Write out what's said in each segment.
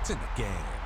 It's in the game.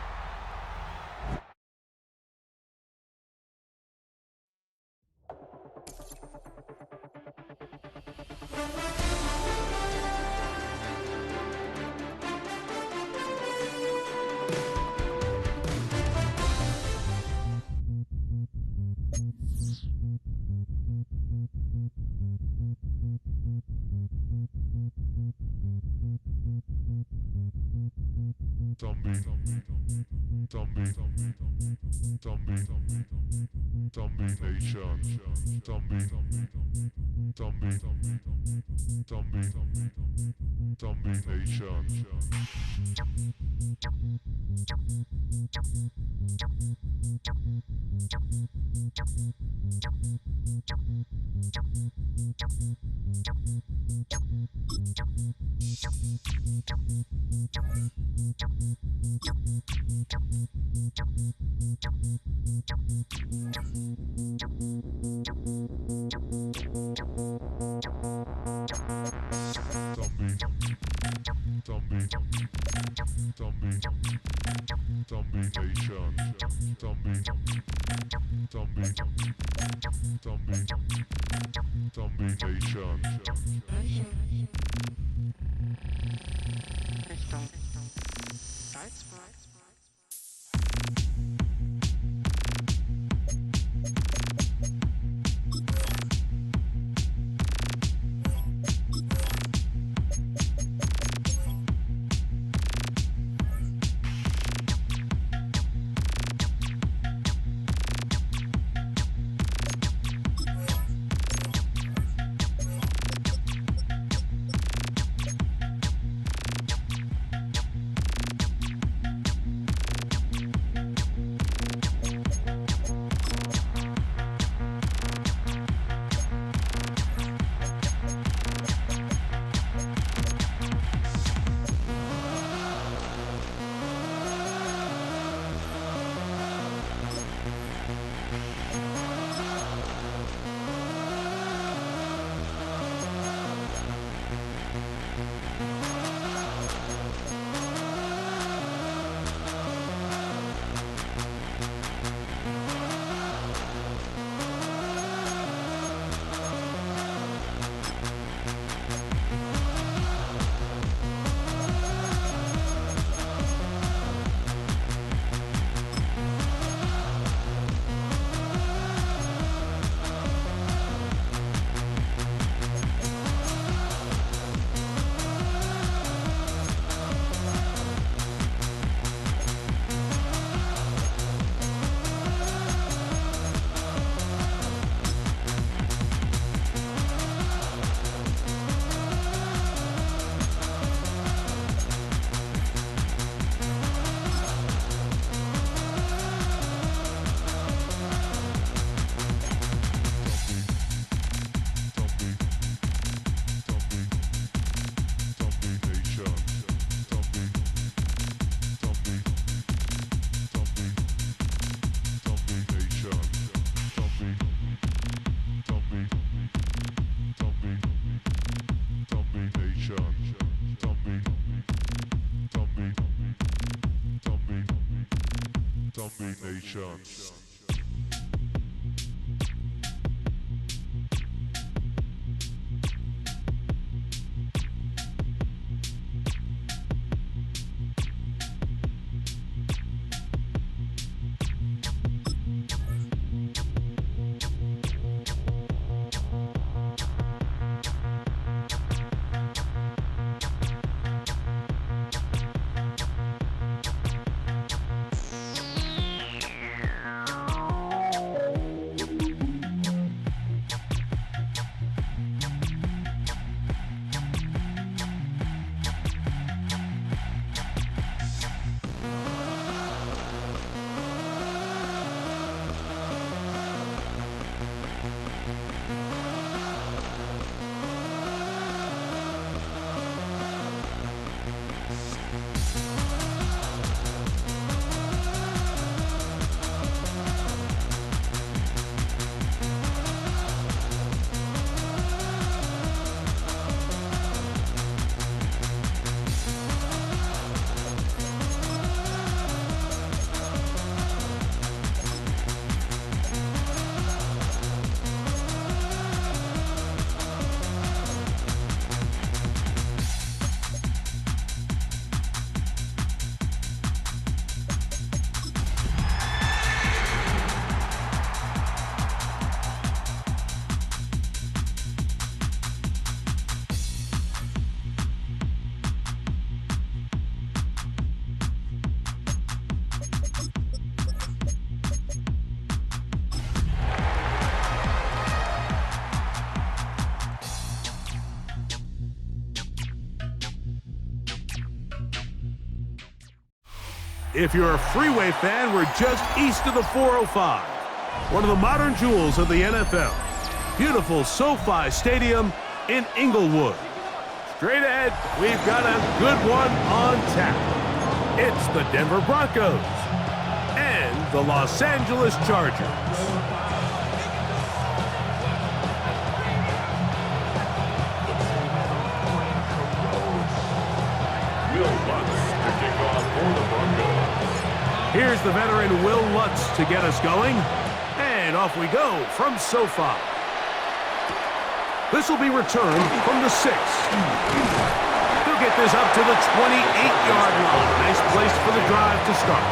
If you're a freeway fan, we're just east of the 405. One of the modern jewels of the NFL. Beautiful SoFi Stadium in Inglewood. Straight ahead, we've got a good one on tap. It's the Denver Broncos and the Los Angeles Chargers. Here's the veteran Will Lutz to get us going. And off we go from SoFi. This will be returned from the 6. He'll get this up to the 28-yard line. Nice place for the drive to start.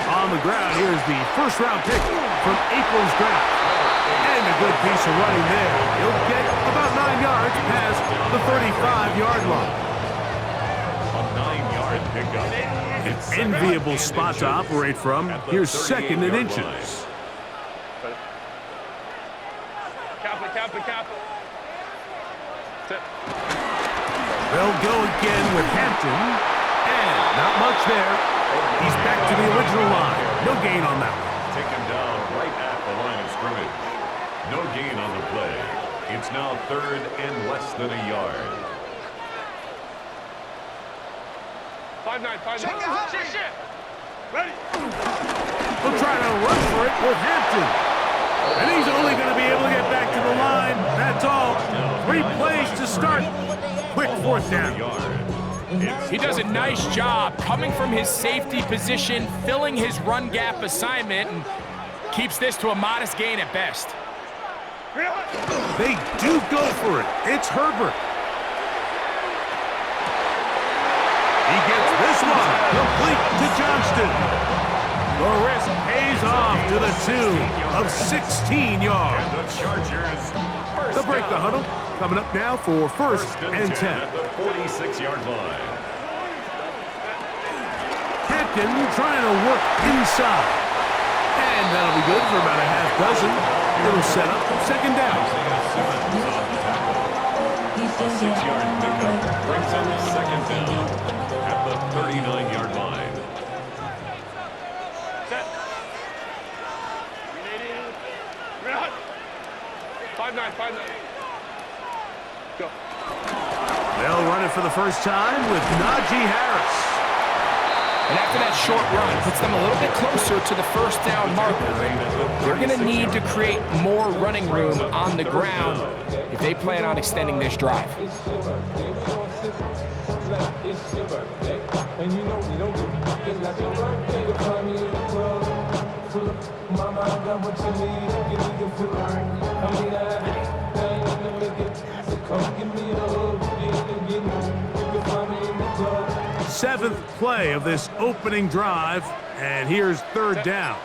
On the ground, here's the first-round pick from April's draft. And a good piece of running there. He'll get about 9 yards past the 35-yard line. A 9-yard pickup. An enviable spot to operate from. Here's second and inches. They'll go again with Hampton. And not much there. He's back to the original line. No gain on that one. Taken down right at the line of scrimmage. No gain on the play. It's now 3rd and less than a yard. 5-9. Shit. Ready. They'll try to run for it with Hampton. And he's only going to be able to get back to the line. That's all. 3 plays to start. Quick 4th down. He does a nice job coming from his safety position, filling his run gap assignment, and keeps this to a modest gain at best. They do go for it. It's Herbert. He gets this one complete to Johnston. The risk pays off to the tune of 16 yards. And the Chargers They'll break the huddle. Coming up now for 1st and 10. At the 46-yard line. Hampton trying to work inside. And that'll be good for about a half dozen. It'll set up 2nd down. A 6-yard pickup brings up 2nd down at the 39-yard line. Set. 5-9. Go. They'll run it for the first time with Najee Harris. And after that short run, puts them a little bit closer to the 1st down marker. They're going to need to create more running room on the ground if they plan on extending this drive. Seventh play of this opening drive, and here's 3rd down.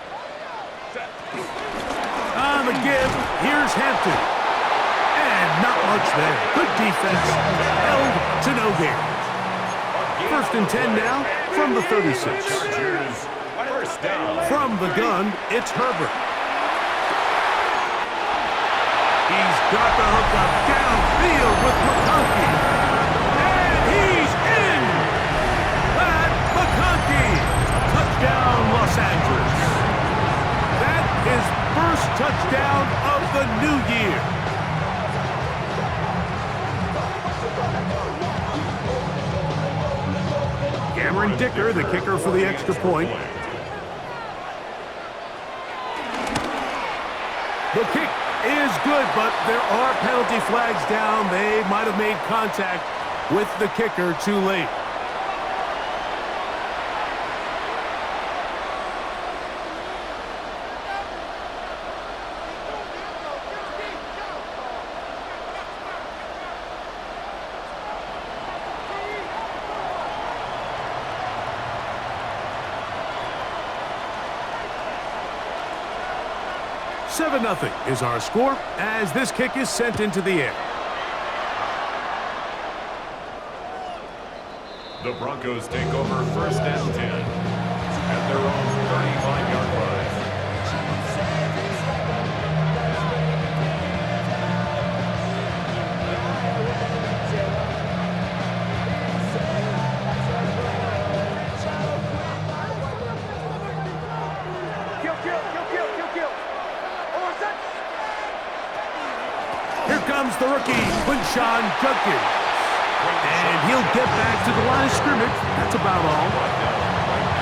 On the give, here's Hampton. And not much there. Good defense, held to no gain. 1st and 10 now from the 36. Chargers, 1st down. From the gun, it's Herbert. He's got the hook up downfield with McConkey. And he's in! Pat McConkey! Touchdown, Los Angeles. That is first touchdown of the new year. Cameron Dicker, the kicker for the extra point. The kick is good, but there are penalty flags down. They might have made contact with the kicker too late. 7-0 is our score as this kick is sent into the air. The Broncos take over first and 10 at their own 35-yard line. Here comes the rookie, Quinshon Judkins. And he'll get back to the line of scrimmage. That's about all.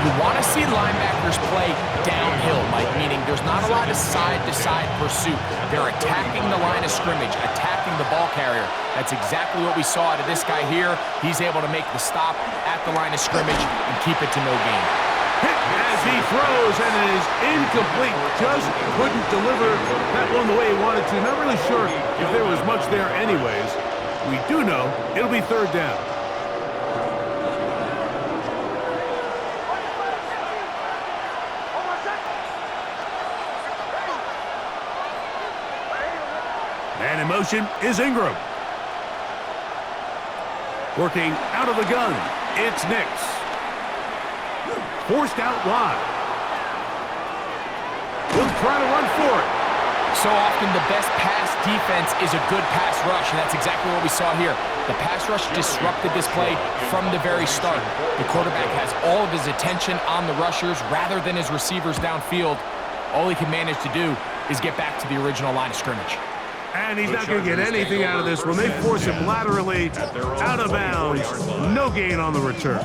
You want to see linebackers play downhill, Mike, meaning there's not a lot of side-to-side pursuit. They're attacking the line of scrimmage, attacking the ball carrier. That's exactly what we saw out of this guy here. He's able to make the stop at the line of scrimmage and keep it to no gain. Hit as he throws, and it is incomplete. Just couldn't deliver that one the way he wanted to. Not really sure if there was much there anyways. We do know it'll be third down. And in motion is Ingram. Working out of the gun, it's Nix. Forced out wide. He'll try to run for it. So often the best pass defense is a good pass rush, and that's exactly what we saw here. The pass rush disrupted this play from the very start. The quarterback has all of his attention on the rushers rather than his receivers downfield. All he can manage to do is get back to the original line of scrimmage. And he's not going to get anything out of this when they force him laterally out of bounds. No gain on the return.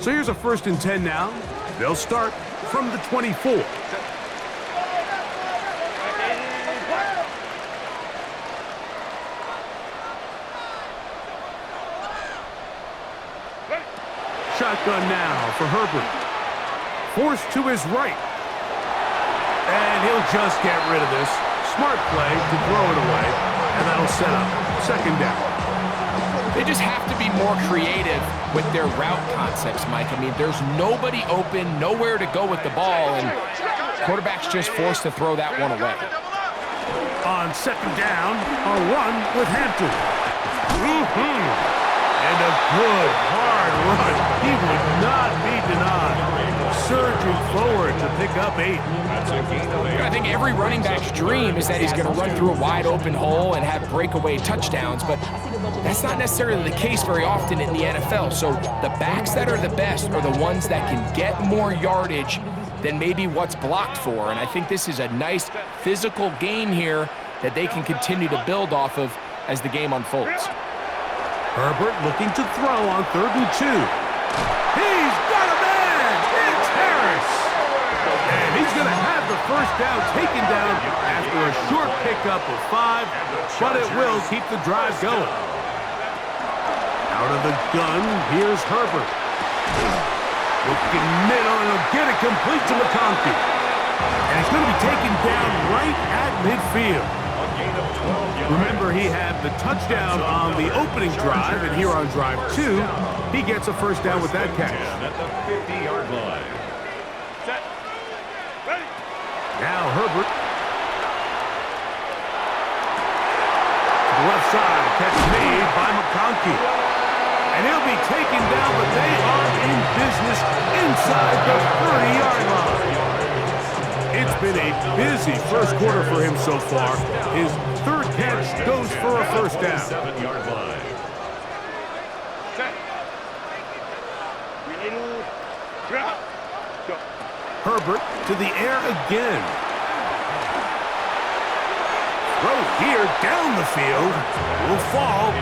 So here's a 1st and 10 now. They'll start from the 24. Shotgun now for Herbert. Forced to his right. And he'll just get rid of this. Smart play to throw it away. And that'll set up 2nd down. They just have to be more creative with their route concepts, Mike. I mean, there's nobody open, nowhere to go with the ball, and quarterback's just forced to throw that one away. On 2nd down, a run with Hampton. And a good, hard run. He would not be denied. Surging forward to pick up 8. I think every running back's dream is that he's going to run through a wide open hole and have breakaway touchdowns, but that's not necessarily the case very often in the NFL. So the backs that are the best are the ones that can get more yardage than maybe what's blocked for. And I think this is a nice physical game here that they can continue to build off of as the game unfolds. Herbert looking to throw on 3rd and 2. He's got a man! It's Harris! And he's going to have the 1st down taken down after a short pickup of 5, but it will keep the drive going. Out of the gun, here's Herbert. Looking middle, and he'll get it complete to McConkey. And he's going to be taken down right at midfield. Remember, he had the touchdown on the opening drive, and here on drive 2, he gets a 1st down with that catch. At the 50-yard line. Set. Ready. Now Herbert. To the left side, catch made by McConkey. And he'll be taken down, but they are in business inside the 30-yard line. It's been a busy 1st quarter for him so far. His 3rd catch goes for a 1st down. 7-yard line. Set. Drop. Go. Herbert to the air again. Throw here down the field. Will fall.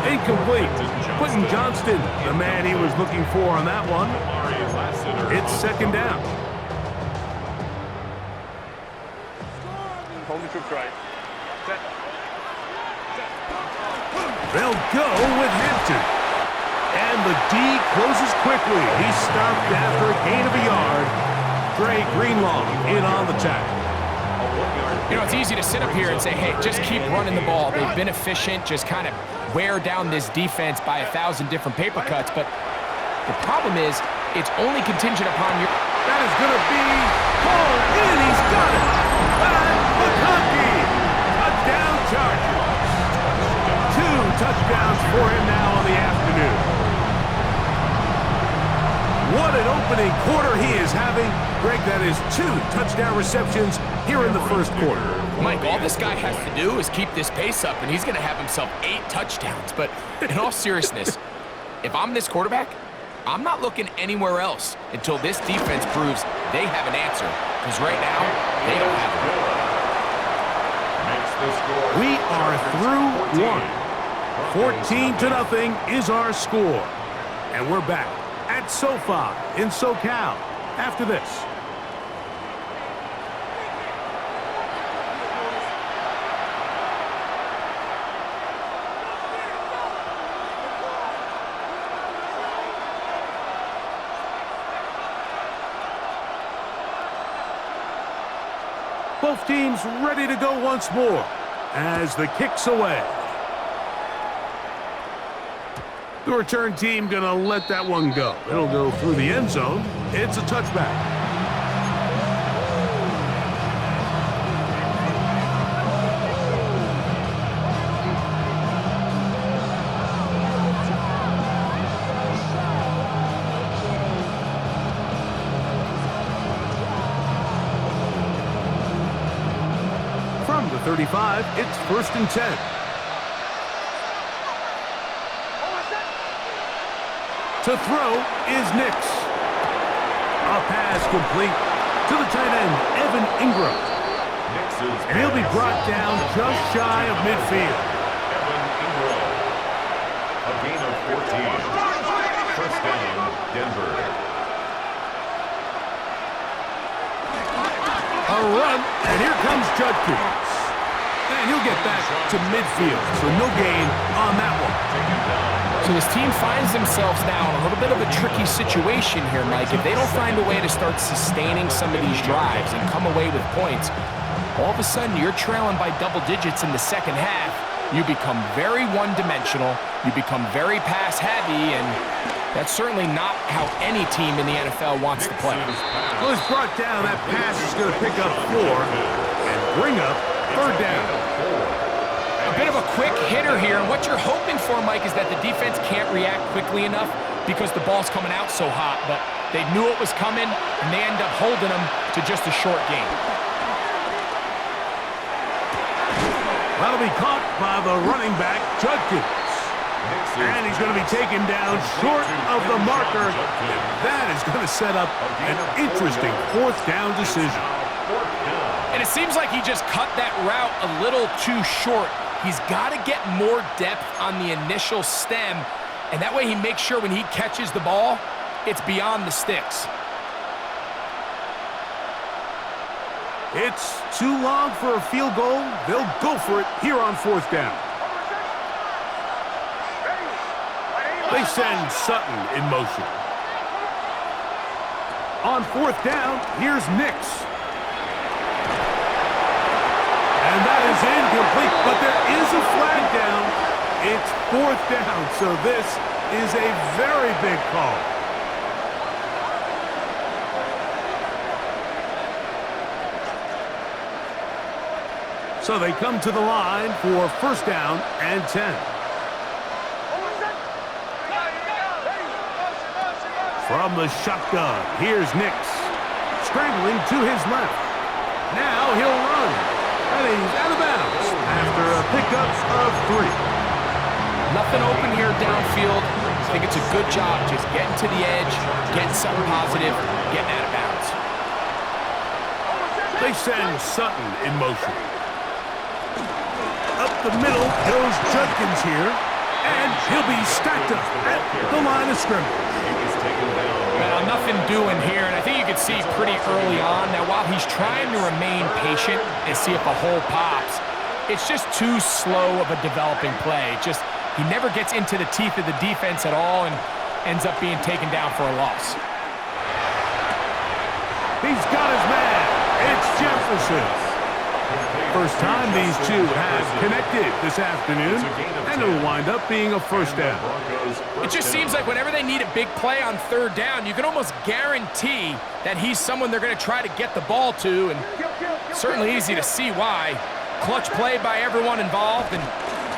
Incomplete. Quentin Johnston, the man he was looking for on that one. It's 2nd down. Hold the troops right. Set. They'll go with Hampton. And the D closes quickly. He's stopped after a gain of a yard. Dre Greenlaw in on the tackle. You know, it's easy to sit up here and say, hey, just keep running the ball. They've been efficient, just kind of wear down this defense by 1,000 different paper cuts. But The problem is, it's only contingent upon your... That is going to be pulled in. He's got it. And McConkey. Touchdown Chargers. 2 touchdowns for him now on the afternoon. What an opening quarter he is having. Greg, that is 2 touchdown receptions here in the first quarter. Mike, all this guy has to do is keep this pace up, and he's going to have himself 8 touchdowns. But in all seriousness, if I'm this quarterback, I'm not looking anywhere else until this defense proves they have an answer. Because right now, they don't have one. We are through 1. 14-0 is our score. And we're back at SoFi in SoCal after this. Both teams ready to go once more as the kick's away. The return team going to let that one go. It'll go through the end zone. It's a touchback. From the 35, it's 1st and 10. To throw is Nix. A pass complete to the tight end, Evan Ingram. And he'll be brought down just shy of midfield. Evan Ingram. A gain of 14. First down, Denver. A run, and here comes Judkins. And he'll get back to midfield, so no gain on that one. So this team finds themselves now in a little bit of a tricky situation here, Mike. If they don't find a way to start sustaining some of these drives and come away with points, all of a sudden you're trailing by double digits in the second half. You become very one-dimensional. You become very pass-heavy, and that's certainly not how any team in the NFL wants to play. Well, it's brought down. That pass is going to pick up 4 and bring up 3rd down. A bit of a quick hitter here, and what you're hoping for, Mike, is that the defense can't react quickly enough because the ball's coming out so hot, but they knew it was coming, and they end up holding them to just a short gain. That'll be caught by the running back, Judkins. And he's going to be taken down short of the marker. And that is going to set up an interesting 4th down decision. And it seems like he just cut that route a little too short. He's got to get more depth on the initial stem, and that way he makes sure when he catches the ball, it's beyond the sticks. It's too long for a field goal. They'll go for it here on 4th down. They send Sutton in motion. On 4th down, here's Nix. And that is incomplete, but there is a flag down. It's 4th down, so this is a very big call. So they come to the line for 1st down and 10. From the shotgun, here's Nix. Scrambling to his left. Now he'll run. And he's out of bounds after a pickup of 3. Nothing open here downfield. I think it's a good job just getting to the edge, getting something positive, getting out of bounds. They send Sutton in motion. Up the middle goes Judkins here, and he'll be stacked up at the line of scrimmage. Well, nothing doing here, and I think you can see pretty early on. Now, while he's trying to remain patient and see if a hole pops, it's just too slow of a developing play. He never gets into the teeth of the defense at all and ends up being taken down for a loss. He's got his man. It's Jefferson. First time these two have connected this afternoon, and it'll wind up being a first down. It just seems like whenever they need a big play on third down, you can almost guarantee that he's someone they're going to try to get the ball to, and certainly easy to see why. Clutch play by everyone involved and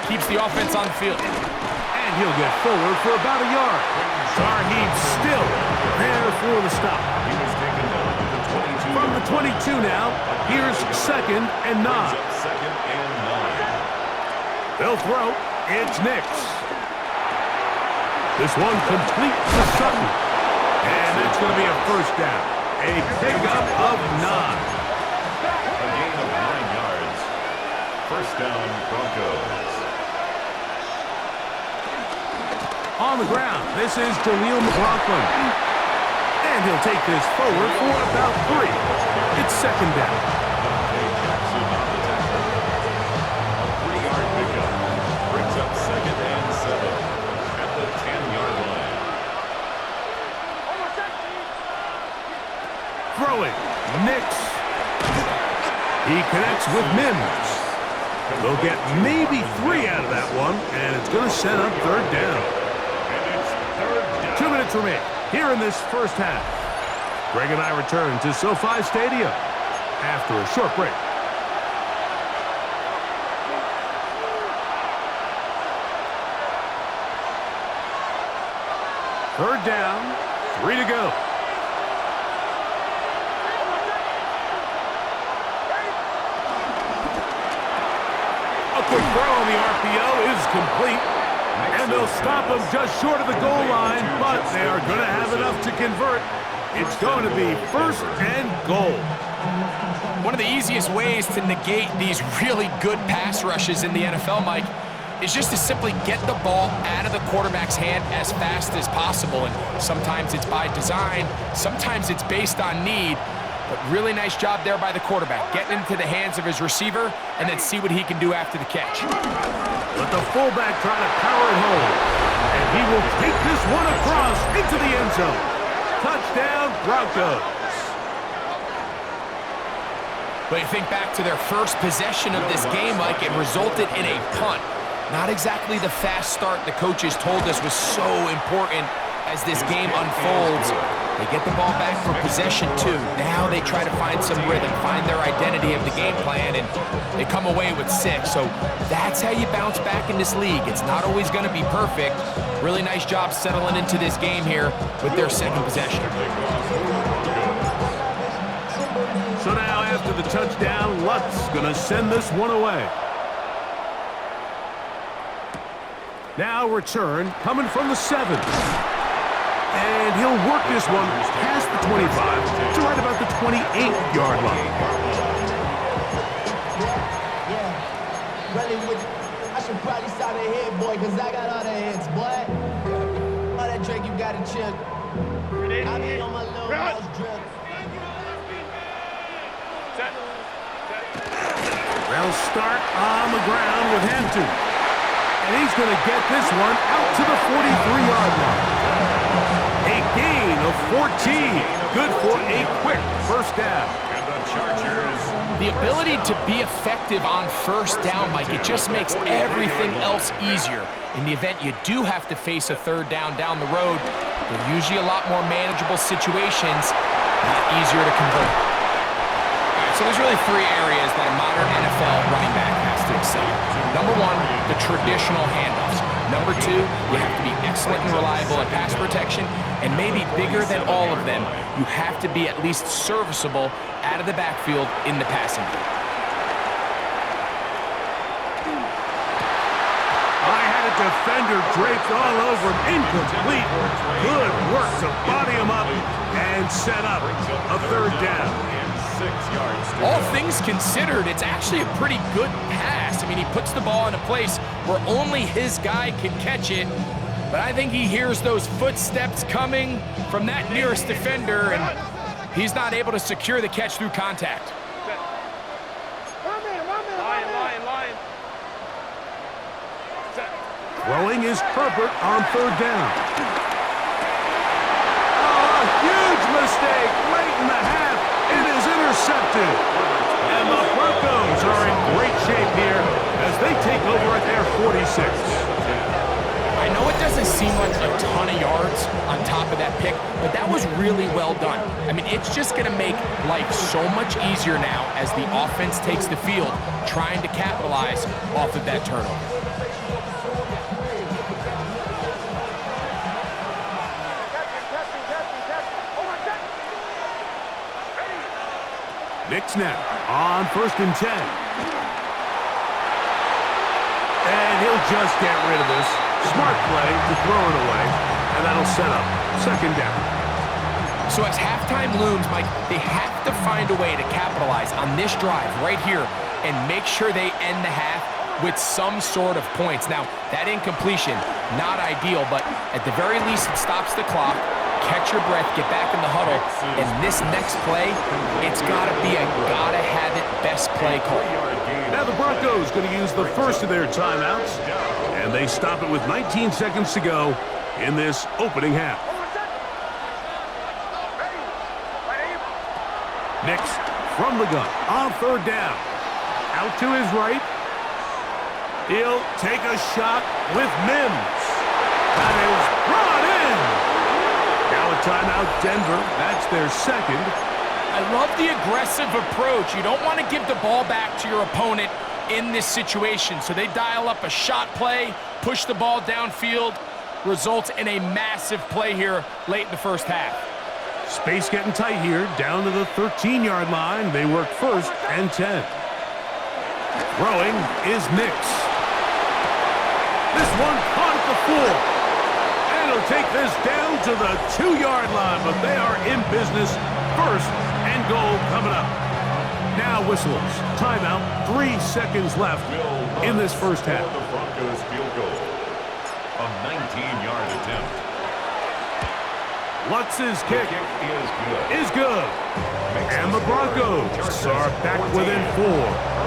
keeps the offense on the field. And he'll get forward for about a yard. Sarheed still there for the stop. He was taken down at the 22. From the 22 now, here's 2nd and 9. Second and 9. They'll throw. It's Nix. This one complete to Sutton. And that's going to be a first down. A pickup of 9. A gain of 9 yards. First down, Broncos. On the ground, this is Jaleel McLaughlin. And he'll take this forward for about 3. It's 2nd down. A 3-yard pickup. Brings up 2nd and 7 at the 10-yard line. Throwing. Nix. He connects with Mims. They'll get maybe 3 out of that one, and it's going to set up 3rd down. 2 minutes remain here in this first half. Greg and I return to SoFi Stadium after a short break. Third down, 3 to go. A quick throw on the RPO is complete. And they'll stop him just short of the goal line, but they are going to have enough to convert. It's going to be 1st and goal. One of the easiest ways to negate these really good pass rushes in the NFL, Mike, is just to simply get the ball out of the quarterback's hand as fast as possible. And sometimes it's by design, sometimes it's based on need. But really nice job there by the quarterback, getting into the hands of his receiver and then see what he can do after the catch. But the fullback trying to power it home. And he will take this one across into the end zone. Touchdown, Broncos. But you think back to their first possession of this game, Mike, it resulted in a punt. Not exactly the fast start the coaches told us was so important as this game unfolds. They get the ball back for possession 2. Now they try to find some rhythm, find their identity of the game plan, and they come away with 6. So that's how you bounce back in this league. It's not always going to be perfect. Really nice job settling into this game here with their 2nd possession. So now after the touchdown, Lutz going to send this one away. Now return coming from the 7. And he'll work this one past the 25 to right about the 28-yard line. I should probably stop the head, boy, because I got all the heads, boy. All that Drake, you got to chill. I be on my little house drip. They'll start on the ground with Hampton. And he's going to get this one out to the 43-yard line. A gain of 14. Good for a quick first down. And the Chargers. The ability to be effective on first down, Mike, it just makes everything else easier. In the event you do have to face a 3rd down the road, they're usually a lot more manageable situations, a lot easier to convert. All right, so there's really 3 areas that a modern NFL running back has to excel. Number 1, the traditional handoffs. Number 2, you have to be excellent and reliable at pass protection, and maybe bigger than all of them, you have to be at least serviceable out of the backfield in the passing game. I had a defender draped all over him. Incomplete. Good work to body him up and set up a 3rd down. 6 yards. All things considered, it's actually a pretty good pass. I mean, he puts the ball in a place where only his guy can catch it. But I think he hears those footsteps coming from that nearest defender, and he's not able to secure the catch through contact. Lion. Throwing is Herbert on 3rd down. Oh, a huge mistake late in the half. It is intercepted. And the Broncos are shape here as they take over at their 46. I know it doesn't seem like a ton of yards on top of that pick, but that was really well done. I mean, it's just going to make life so much easier now as the offense takes the field, trying to capitalize off of that turnover. Nick snap on 1st and 10. And he'll just get rid of this. Smart play to throw it away, and that'll set up 2nd down. So as halftime looms, Mike, they have to find a way to capitalize on this drive right here and make sure they end the half with some sort of points. Now, that incompletion, not ideal, but at the very least, it stops the clock. Catch your breath, get back in the huddle, and this next play, it's got to be a gotta-have-it best play call. Now the Broncos going to use the first of their timeouts, and they stop it with 19 seconds to go in this opening half. Next, from the gun, on 3rd down. Out to his right. He'll take a shot with Mims. That is brought in. Now a timeout, Denver. That's their 2nd. I love the aggressive approach. You don't want to give the ball back to your opponent in this situation. So they dial up a shot play, push the ball downfield, results in a massive play here late in the first half. Space getting tight here, down to the 13-yard line. They work 1st and 10. Throwing is Nix. This one caught at the 4. And he'll take this down to the 2-yard line, but they are in business. 1st and goal coming up. Now whistles. Timeout. 3 seconds left in this first half. The Broncos field goal. A 19-yard attempt. Lutz's kick is good. And the Broncos are back within 4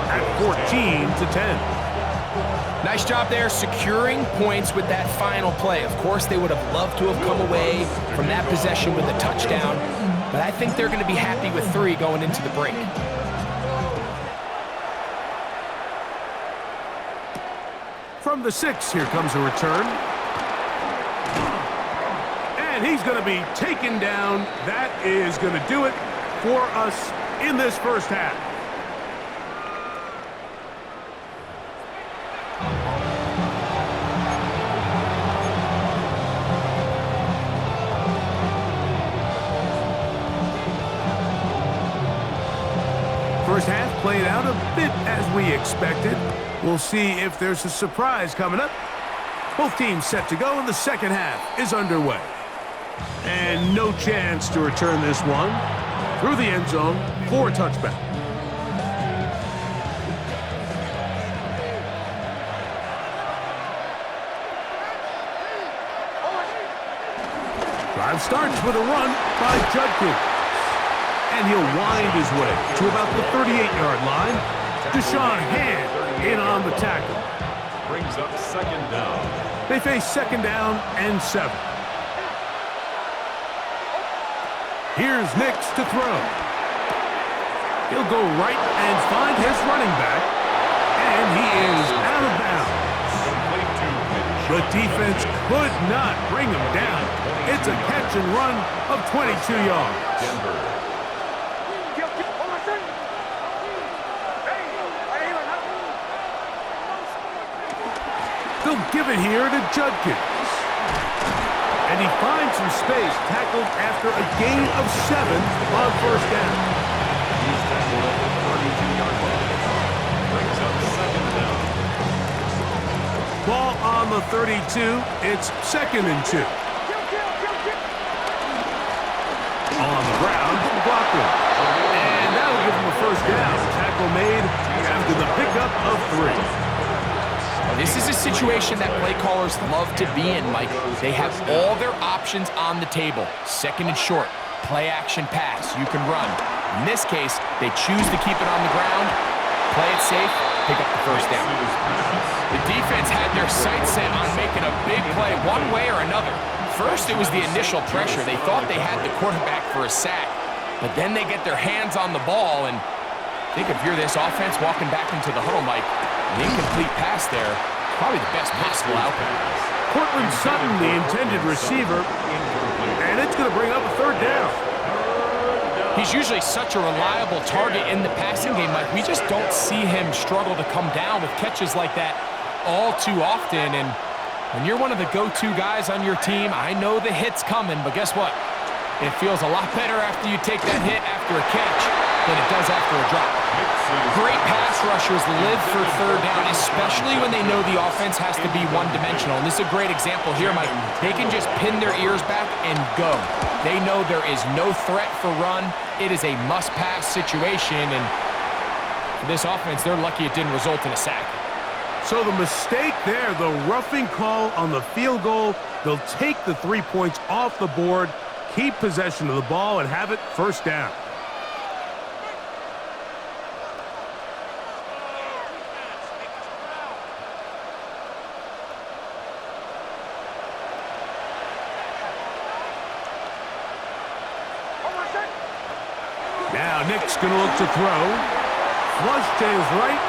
at 14-10. Nice job there securing points with that final play. Of course, they would have loved to have come away from that possession with a touchdown, but I think they're going to be happy with 3 going into the break. From the 6, here comes a return. And he's going to be taken down. That is going to do it for us in this first half. First half played out a bit as we expected. We'll see if there's a surprise coming up. Both teams set to go, and the second half is underway. And no chance to return this one through the end zone for a touchback. Drive starts with a run by Judkins. And he'll wind his way to about the 38-yard line. Deshaun Hand in on the tackle. Brings up 2nd down. They face 2nd down and 7. Here's Nix to throw. He'll go right and find his running back. And he is out of bounds. The defense could not bring him down. It's a catch and run of 22 yards. Denver. They'll give it here to Judkins. And he finds some space, tackled after a gain of 7 on 1st down. He's tackled at the 32-yard line. Brings up 2nd down. Ball on the 32. It's 2nd and 2. On the ground, Blockman. And that'll give him a 1st down. Tackle made after the pickup of 3. This is a situation that play callers love to be in, Mike. They have all their options on the table. 2nd and short, play action pass, you can run. In this case, they choose to keep it on the ground, play it safe, pick up the 1st down. The defense had their sights set on making a big play one way or another. First, it was the initial pressure. They thought they had the quarterback for a sack, but then they get their hands on the ball, and I think if you're this offense walking back into the huddle, Mike, an incomplete pass there, probably the best possible outcome. Cortland Sutton, the intended receiver, and it's going to bring up a third down. He's usually such a reliable target in the passing game, Mike. We just don't see him struggle to come down with catches like that all too often. And when you're one of the go-to guys on your team, I know the hit's coming, but guess what? It feels a lot better after you take that hit after a catch than it does after a drop. Great pass rushers live for third down, especially when they know the offense has to be one-dimensional. And this is a great example here, Mike. They can just pin their ears back and go. They know there is no threat for run. It is a must-pass situation, and for this offense, they're lucky it didn't result in a sack. So the mistake there, the roughing call on the field goal, they'll take the 3 points off the board, keep possession of the ball, and have it first down. Now Nick's going to look to throw. Flush to his right.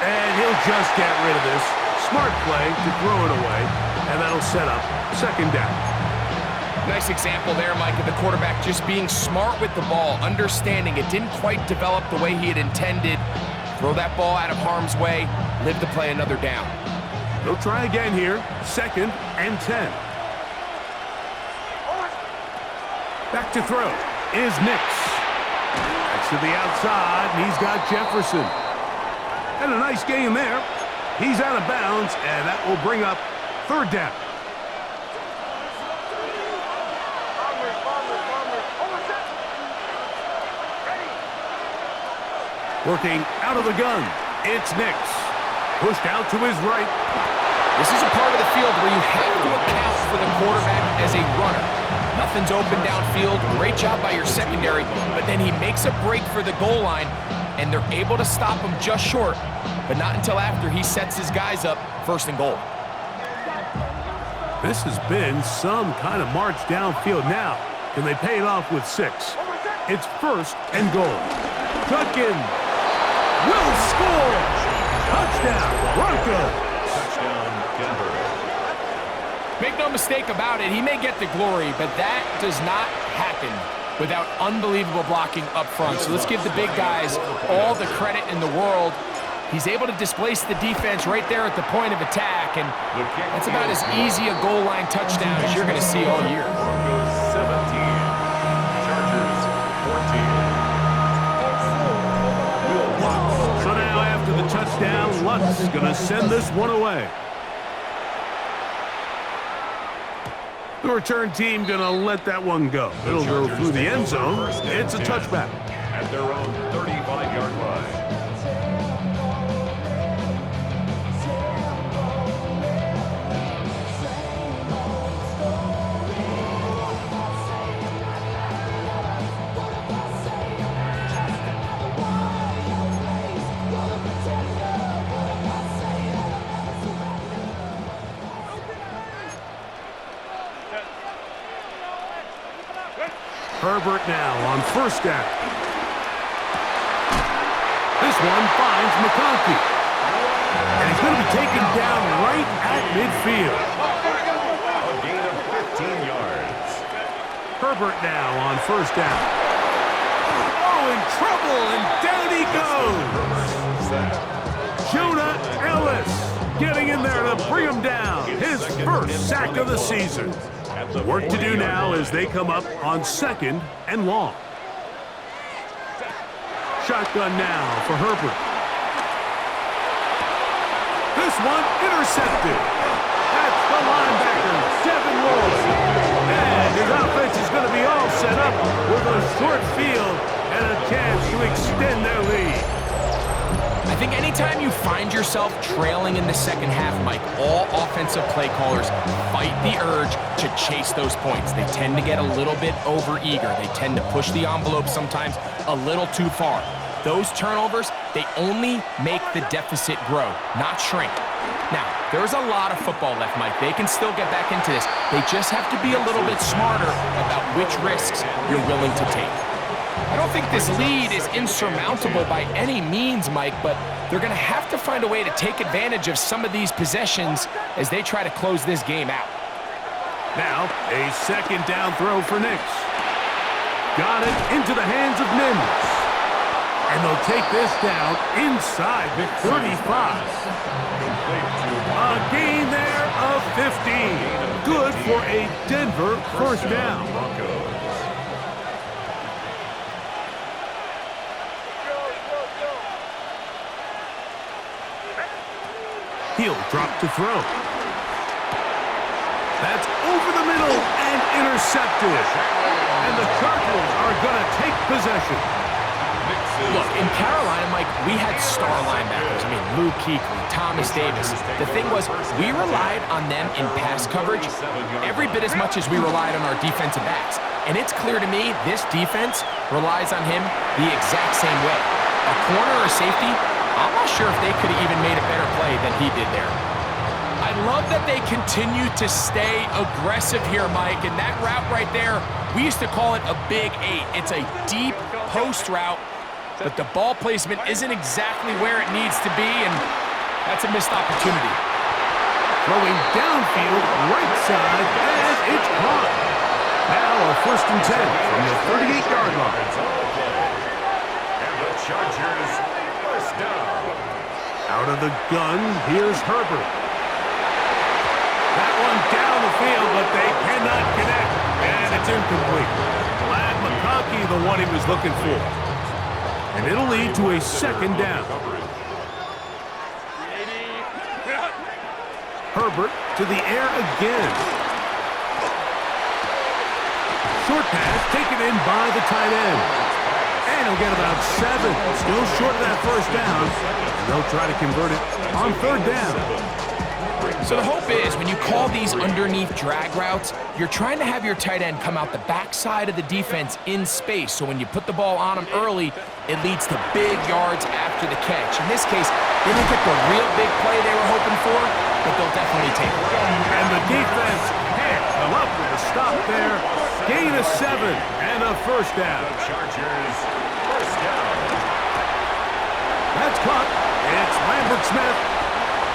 And he'll just get rid of this. Smart play to throw it away. And that'll set up second down. Nice example there, Mike, of the quarterback just being smart with the ball, understanding it didn't quite develop the way he had intended. Throw that ball out of harm's way, live to play another down. They'll try again here. 2nd and 10. Back to throw is Nix. Back to the outside, and he's got Jefferson. And a nice game there. He's out of bounds, and that will bring up third down. Working out of the gun, it's Nix. Pushed out to his right. This is a part of the field where you have to account for the quarterback as a runner. Nothing's open downfield. Great job by your secondary, but then he makes a break for the goal line, and they're able to stop him just short, but not until after he sets his guys up 1st and goal. This has been some kind of march downfield now. Can they pay it off with 6? It's 1st and goal. Judkins will score. Touchdown, Broncos. Touchdown, Denver. Make no mistake about it, he may get the glory, but that does not happen without unbelievable blocking up front. So let's give the big guys all the credit in the world. He's able to displace the defense right there at the point of attack, and that's about as easy a goal line touchdown as you're going to see all year. Broncos 17, Chargers 14. So now after the touchdown, Lutz going to send this one away. The return team going to let that one go. It'll go through the end zone. It's a touchback. At their own 35-yard line. Herbert now on 1st down. This one finds McConkey. And he's going to be taken down right at midfield. A gain of 15 yards. Herbert now on 1st down. Oh, in trouble, and down he goes. Jonah Ellis getting in there to bring him down. His 1st sack of the season. Work to do now as they come up on 2nd and long. Shotgun now for Herbert. This one intercepted. That's the linebacker, Devin Lloyd. And his offense is going to be all set up with a short field and a chance to extend their lead. I think anytime you find yourself trailing in the second half, Mike, all offensive play callers fight the urge to chase those points. They tend to get a little bit overeager. They tend to push the envelope sometimes a little too far. Those turnovers, they only make the deficit grow, not shrink. Now, there's a lot of football left, Mike. They can still get back into this. They just have to be a little bit smarter about which risks you're willing to take. I don't think this lead is insurmountable by any means, Mike, but they're going to have to find a way to take advantage of some of these possessions as they try to close this game out. Now, a second down throw for Knicks. Got it into the hands of Mims. And they'll take this down inside the 35. A gain there of 15. Good for a Denver first down. He'll drop to throw. That's over the middle and intercepted. And the Chargers are going to take possession. Look, in Carolina, Mike, we had star linebackers. I mean, Luke Kuechly, Thomas Davis. The thing was, we relied on them in pass coverage every bit as much as we relied on our defensive backs. And it's clear to me this defense relies on him the exact same way. A corner or safety, I'm not sure if they could have even made a better play than he did there. I love that they continue to stay aggressive here, Mike, and that route right there, we used to call it a big 8. It's a deep post route, but the ball placement isn't exactly where it needs to be, and that's a missed opportunity. Throwing downfield, right side, and it's caught. Now a 1st and 10 from the 38-yard line. And the Chargers first down. Out of the gun, here's Herbert. That one down the field, but they cannot connect, and it's incomplete. Glad McConkey, the one he was looking for. And it'll lead to a 2nd down. Herbert to the air again. Short pass taken in by the tight end. And he'll get about 7. Still short of that first down. And they'll try to convert it on 3rd down. So the hope is when you call these underneath drag routes, you're trying to have your tight end come out the backside of the defense in space. So when you put the ball on him early, it leads to big yards after the catch. In this case, they didn't get the real big play they were hoping for, but they'll definitely take it. And the defense can't come up with a stop there. Gain of 7 and a first down. The Chargers first down. That's caught. It's Lambert Smith.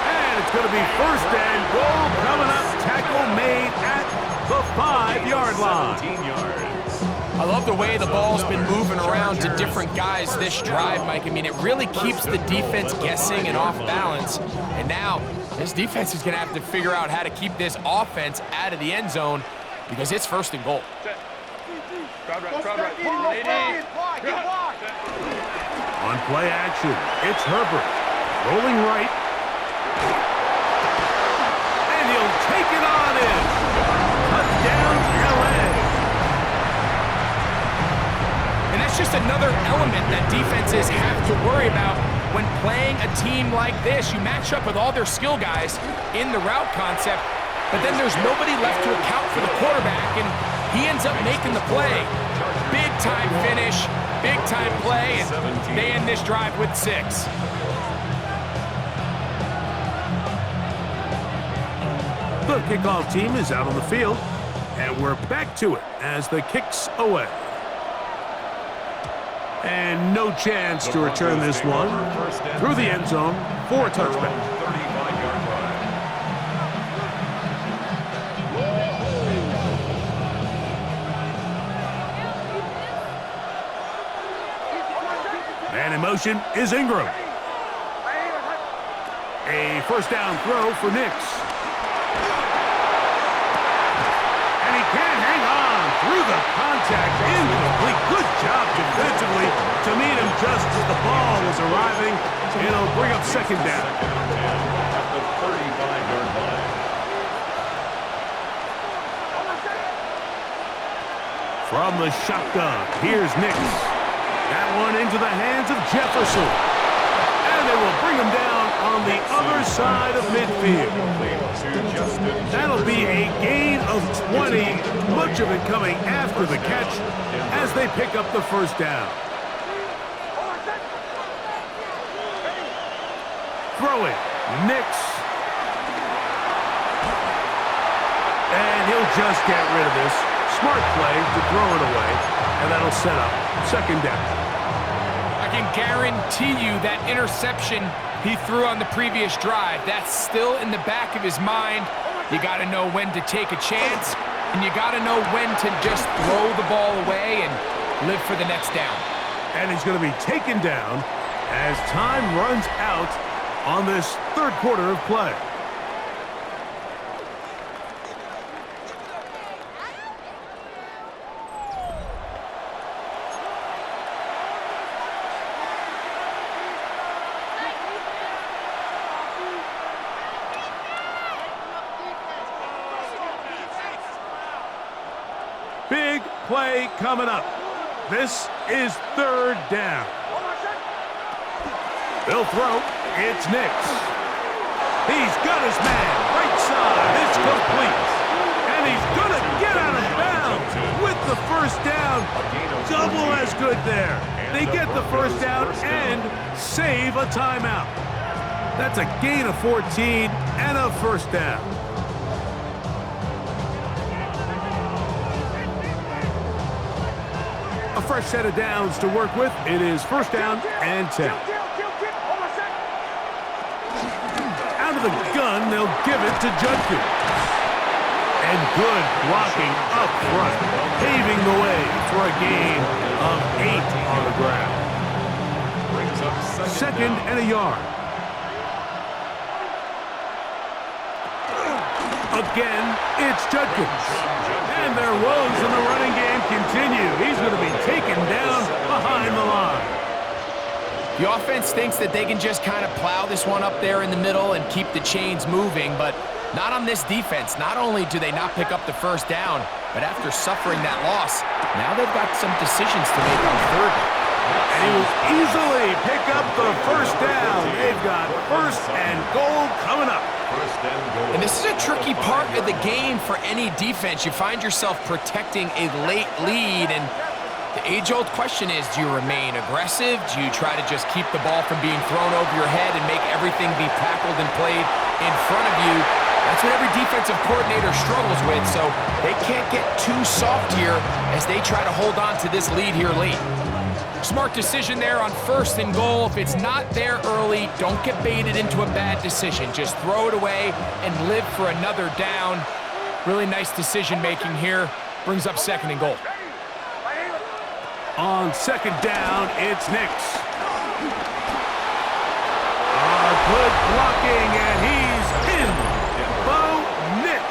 And it's going to be 1st and goal coming up. Tackle made at the 5-yard line. 17 yards. I love the way the ball's been moving around to different guys this drive, Mike. I mean, it really keeps the defense guessing and off balance. And now this defense is going to have to figure out how to keep this offense out of the end zone because it's 1st and goal. On play action, it's Herbert. Rolling right. And he'll take it on in. Touchdown, LA. And that's just another element that defenses have to worry about when playing a team like this. You match up with all their skill guys in the route concept, but then there's nobody left to account for the quarterback, and he ends up making the play. Big-time finish, big-time play, and they end this drive with 6. The kickoff team is out on the field, and we're back to it as the kick's away. And no chance to return this one through the end zone for a touchback. 35-yard line. Man in motion is Ingram. A 1st down throw for Knicks. And he can't hang on through the contact. Incomplete. Good job defensively to meet him just as the ball was arriving. It'll bring up 2nd down. At the 35-yard line. From the shotgun, here's Knicks. That one into the hands of Jefferson. And they will bring him down on the other side of midfield. That'll be a gain of 20, much of it coming after the catch as they pick up the 1st down. Throwing, Knicks. And he'll just get rid of this. Smart play to throw it away, and that'll set up second down. I can guarantee you that interception he threw on the previous drive, that's still in the back of his mind. You got to know when to take a chance, and you got to know when to just throw the ball away and live for the next down. And he's going to be taken down as time runs out on this third quarter of play. Big play coming up. This is third down. They'll throw. It's Nix. He's got his man. Right side. It's complete. And he's going to get out of bounds with the first down. Double as good there. They get the first down and save a timeout. That's a gain of 14 and a first down. A fresh set of downs to work with. It is first down and 10. Out of the gun, they'll give it to Judkins. And good blocking up front, paving the way for a gain of 8 on the ground. Second and a yard. Again, it's Judkins. And their woes in the running game continue. He's going to be taken down behind the line. The offense thinks that they can just kind of plow this one up there in the middle and keep the chains moving, but not on this defense. Not only do they not pick up the first down, but after suffering that loss, now they've got some decisions to make on third. And he will easily pick up the first down. They've got first and goal coming up. And this is a tricky part of the game for any defense. You find yourself protecting a late lead, and the age-old question is, do you remain aggressive? Do you try to just keep the ball from being thrown over your head and make everything be tackled and played in front of you? That's what every defensive coordinator struggles with, so they can't get too soft here as they try to hold on to this lead here late. Smart decision there on first and goal. If it's not there early, don't get baited into a bad decision. Just throw it away and live for another down. Really nice decision-making here. Brings up second and goal. On second down, it's Nix. Good blocking, and he's in. Bo Nix.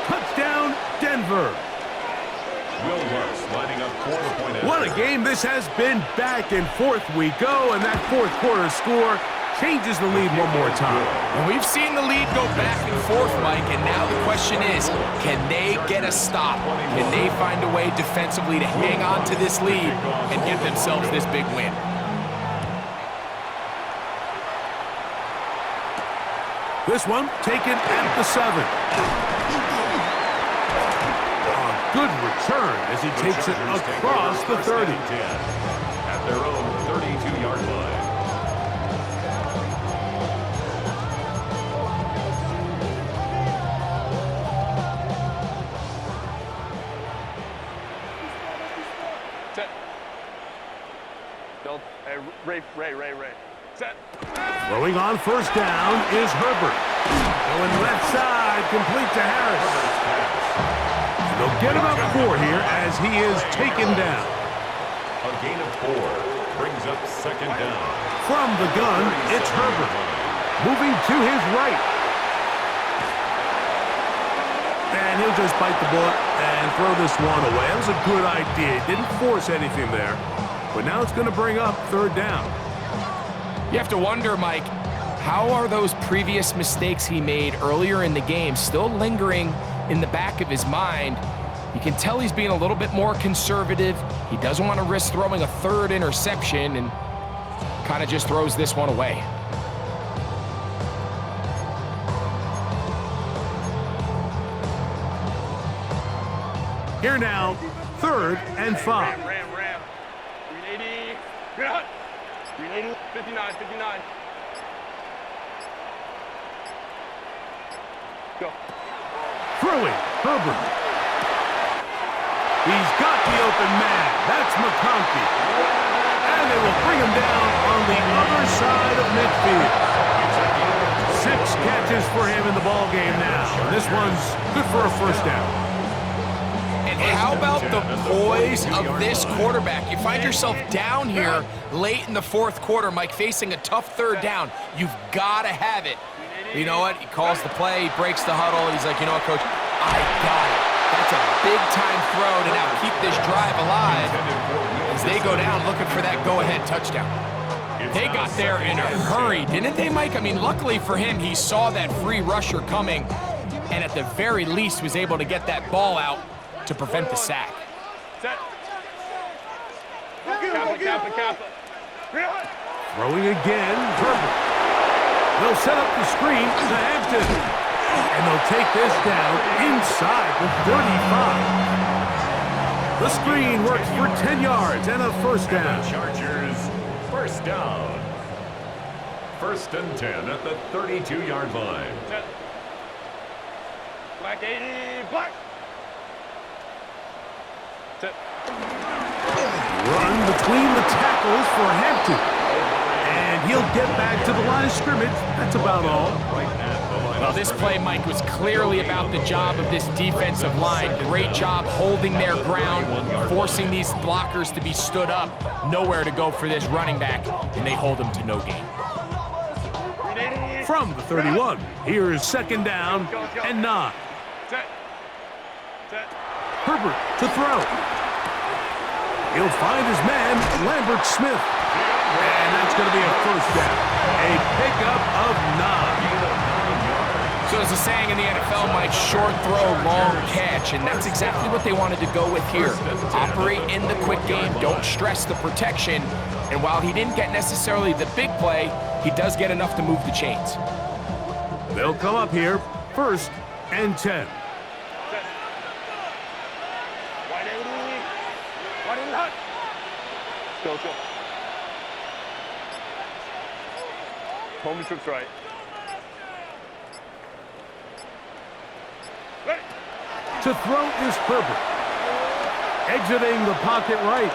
Touchdown, Denver. What a game this has been. Back and forth we go, and that fourth quarter score changes the lead one more time. And we've seen the lead go back and forth, Mike, and now the question is, can they get a stop? Can they find a way defensively to hang on to this lead and give themselves this big win? This one taken at the 7. Good return as he takes it across the 30. At their own 32-yard line. Set. Don't. Hey, Ray. Set. Throwing on first down is Herbert. Going left side, complete to Harris. They'll get him up 4 here as he is taken down. A gain of 4 brings up second down. From the gun, it's Herbert. Moving to his right. And he'll just bite the bullet and throw this one away. That was a good idea. Didn't force anything there. But now it's going to bring up third down. You have to wonder, Mike, how are those previous mistakes he made earlier in the game still lingering in the back of his mind? You can tell he's being a little bit more conservative. He doesn't want to risk throwing a third interception and kind of just throws this one away. Here now, third and 5. Ram. 380. Good hunt. 380. 59. Go. Throwing, Herbert. He's got the open man. That's McConkey. And they will bring him down on the other side of midfield. 6 catches for him in the ball game now. And this one's good for a first down. And how about the poise of this quarterback? You find yourself down here late in the fourth quarter, Mike, facing a tough third down. You've got to have it. You know what? He calls the play, he breaks the huddle, and he's like, you know what, Coach? I got it. That's a big-time throw to now keep this drive alive as they go down looking for that go-ahead touchdown. They got there in a hurry, didn't they, Mike? I mean, luckily for him, he saw that free rusher coming and at the very least was able to get that ball out to prevent the sack. Set. Kappa. Throwing again, Herbert. They'll set up the screen to Hampton. And they'll take this down inside the 35. The screen works for 10 yards and a first down. Chargers, first down. 1st and 10 at the 32-yard line. Set. Black 80, black. Set. Run between the tackles for Hampton. And he'll get back to the line of scrimmage. That's about all. Well, this play, Mike, was clearly about the job of this defensive line. Great job holding their ground, forcing these blockers to be stood up. Nowhere to go for this running back, and they hold him to no gain. From the 31, here is 2nd down and 9. Set. Herbert to throw. He'll find his man, Lambert Smith. And that's going to be a first down. A pickup of 9. So as a saying in the NFL, Mike, short throw, long catch, and that's exactly what they wanted to go with here. Operate in the quick game, don't stress the protection, and while he didn't get necessarily the big play, he does get enough to move the chains. They'll come up here, 1st and 10. White 80 hot. Go. Home trips right. Ready. To throw is Herbert. Exiting the pocket right.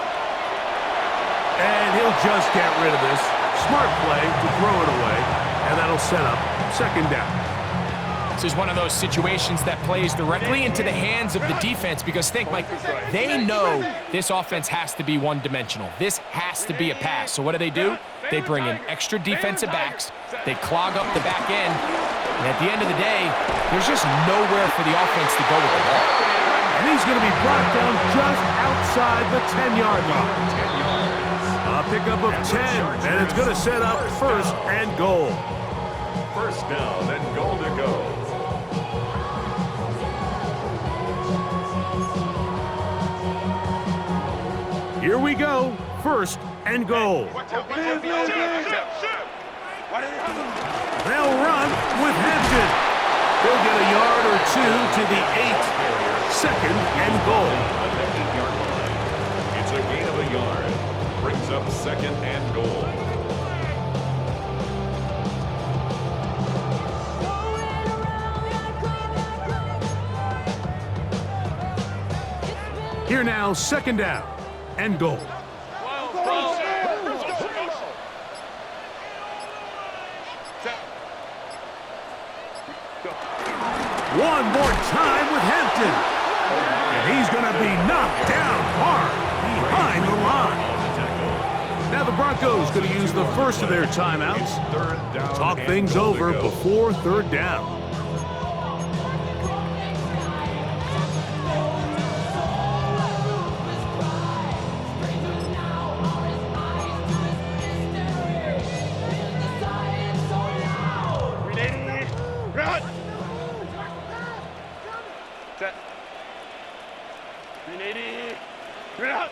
And he'll just get rid of this. Smart play to throw it away. And that'll set up 2nd down. This is one of those situations that plays directly into the hands of the defense because think, Mike, they know this offense has to be one-dimensional. This has to be a pass. So what do? They bring in extra defensive backs. They clog up the back end. And at the end of the day, there's just nowhere for the offense to go with the ball. And he's going to be brought down just outside the 10-yard line. A pickup of 10, and it's going to set up 1st and goal. First down and goal to go. Here we go, 1st and goal. They'll run with Hampton. He'll get a yard or 2 to the 8. 2nd and goal. It's a gain of a yard. Brings up 2nd and goal. Here now, 2nd down and goal. One more time with Hampton. And he's going to be knocked down hard behind the line. Now the Broncos going to use the first of their timeouts. Talk things over before 3rd down. Set. 380. Green out.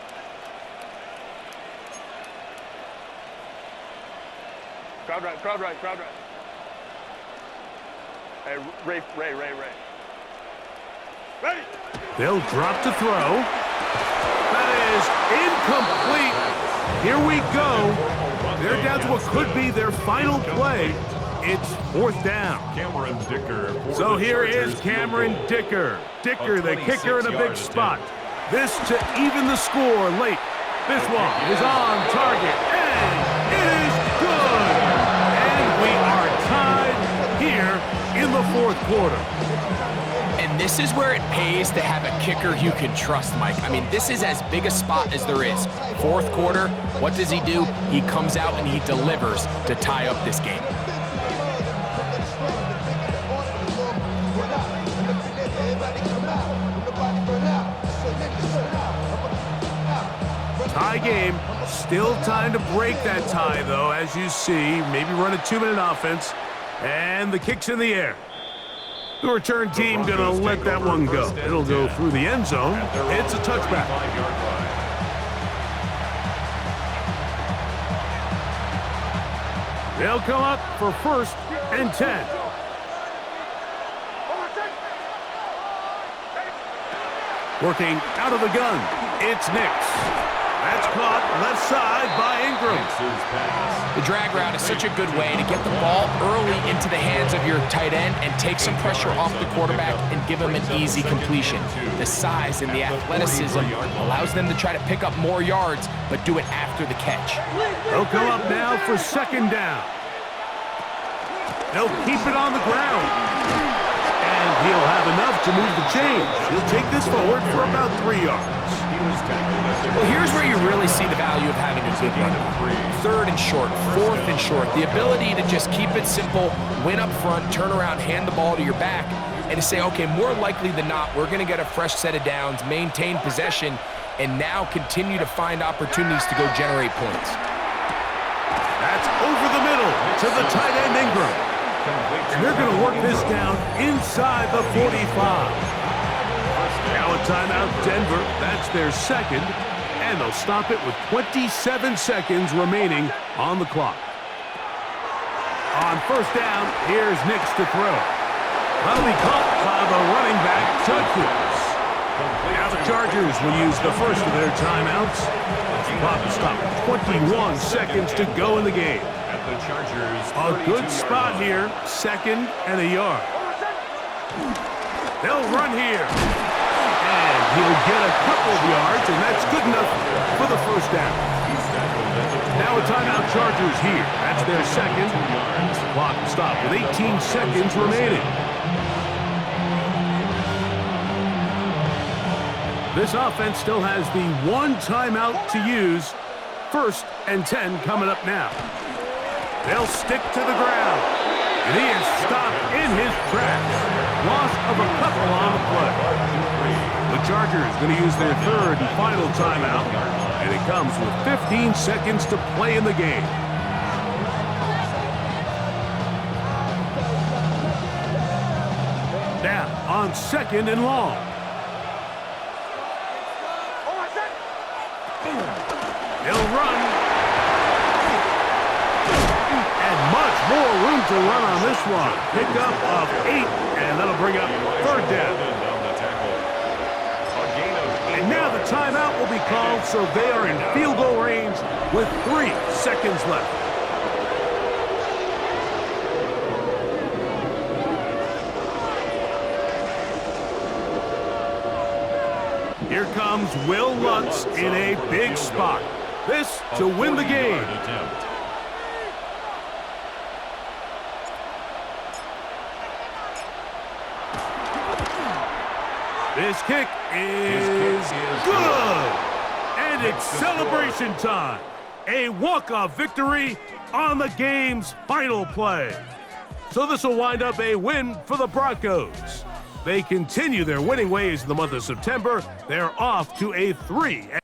Crowd right. Hey, Ray. Ready. They'll drop to throw. That is incomplete. Here we go. They're down to what could be their final play. It's 4th down. Cameron Dicker. So here is Cameron Dicker. Dicker, the kicker, in a big spot. This to even the score late. This one is on target, and it is good. And we are tied here in the fourth quarter. And this is where it pays to have a kicker you can trust, Mike. I mean, this is as big a spot as there is. Fourth quarter, what does he do? He comes out and he delivers to tie up this game. Tie game. Still time to break that tie, though, as you see. Maybe run a 2-minute offense. And the kick's in the air. The return team going to let that one go. It'll go through the end zone. It's a touchback. They'll come up for 1st and 10. Working out of the gun. It's Nix. That's caught left side by Ingram. The drag route is such a good way to get the ball early into the hands of your tight end and take some pressure off the quarterback and give him an easy completion. The size and the athleticism allows them to try to pick up more yards, but do it after the catch. They'll come up now for 2nd down. They'll keep it on the ground. And he'll have enough to move the chains. He'll take this forward for about 3 yards. Well, here's where you really see the value of having a good run. 3rd and short, 4th and short. The ability to just keep it simple, win up front, turn around, hand the ball to your back, and to say, okay, more likely than not, we're going to get a fresh set of downs, maintain possession, and now continue to find opportunities to go generate points. That's over the middle to the tight end Ingram. And they're going to work this down inside the 45. Now a timeout, Denver. That's their 2nd. And they'll stop it with 27 seconds remaining on the clock. On 1st down, here's Nix to throw. That'll be caught by the running back, Judkins. Now the Chargers will use the first of their timeouts. The clock will stop with 21 seconds to go in the game. A good spot here, 2nd and a yard. They'll run here. And he'll get a couple of yards, and that's good enough for the 1st down. Now a timeout, Chargers here. That's their 2nd. The clock will stop with 18 seconds remaining. This offense still has the 1 timeout to use. 1st and 10 coming up now. They'll stick to the ground. And he is stopped in his tracks. Loss of a couple on the play. The Chargers going to use their 3rd and final timeout. And it comes with 15 seconds to play in the game. Now on 2nd and long. He'll run. Much more room to run on this one. Pickup of 8, and that'll bring up 3rd down. And now the timeout will be called, so they are in field goal range with 3 seconds left. Here comes Will Lutz in a big spot. This to win the game. This kick is good. And it's celebration time. A walk-off victory on the game's final play. So this will wind up a win for the Broncos. They continue their winning ways in the month of September. They're off to a 3-0